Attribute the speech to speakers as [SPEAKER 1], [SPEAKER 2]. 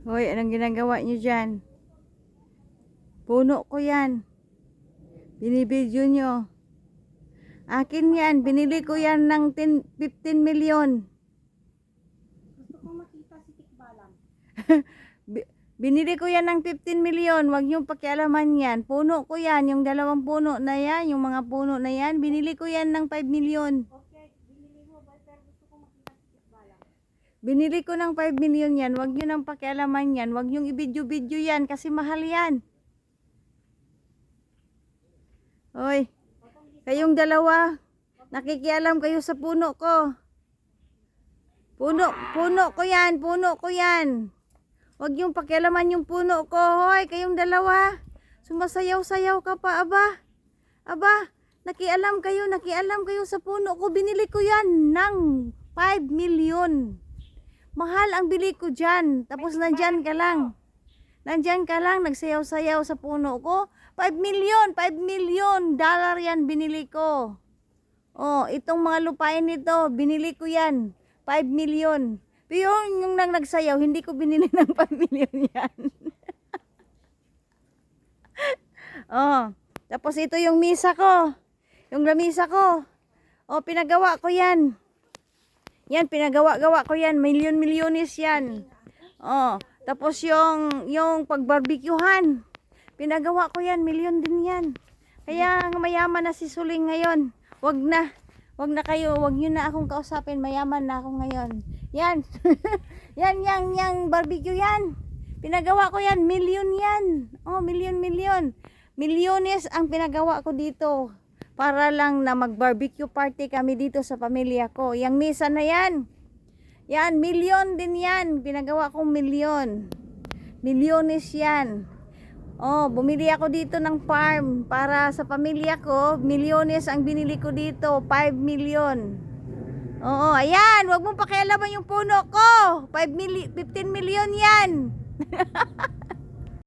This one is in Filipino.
[SPEAKER 1] Hoy, anong ginagawa niyo dyan? Puno ko yan. Binibidyo nyo. Akin yan. Binili ko yan ng 15 million.
[SPEAKER 2] Gusto ko makita si Tikbalang.
[SPEAKER 1] Binili ko yan ng 15 million. Huwag niyong pakialaman yan. Puno ko yan. Yung 2 puno na yan. Yung mga puno na yan. Binili ko yan ng 5 million.
[SPEAKER 2] Okay, binili mo ba? Pero gusto ko makita si Tikbalang.
[SPEAKER 1] Binili ko ng 5 million yan. Huwag niyo nang pakialaman yan. Huwag niyong i-video-video yan. Kasi mahal yan. Hoy. Kayong 2. Nakikialam kayo sa puno ko. Puno ko yan. Puno ko yan. Huwag yung pakialaman yung puno ko. Hoy, kayong 2. Sumasayaw-sayaw ka pa, aba. Aba, nakialam kayo sa puno ko. Binili ko yan ng 5 million. Mahal ang bili ko dyan. Tapos nandyan ka lang. Nagsayaw-sayaw sa puno ko. 5 million dollar yan binili ko. Oh, itong mga lupain nito, binili ko yan. 5 million. Pero yung nagsayaw, hindi ko binili ng 5 million yan. Oh, tapos ito yung misa ko. Yung lamisa ko. Oh, pinagawa ko yan. Yan, pinagawa-gawa ko yan. Milyon-milyones yan. Oh, tapos yung pagbarbecuehan. Pinagawa ko yan. Milyon din yan. Kaya mayaman na si Suling ngayon. Wag na kayo. Wag nyo na akong kausapin. Mayaman na ako ngayon. Yan. Yang barbecue yan. Pinagawa ko yan. Milyon yan. Oh, milyon. Milyones ang pinagawa ko dito. Para lang na mag-barbecue party kami dito sa pamilya ko. Yang misa na yan. Yan, milyon din yan. Pinagawa kong milyon. Milyones yan. Oh, bumili ako dito ng farm para sa pamilya ko. Milyones ang binili ko dito. 5 million. Oo, ayan. Huwag mong pakialaman yung puno ko. 15 million yan.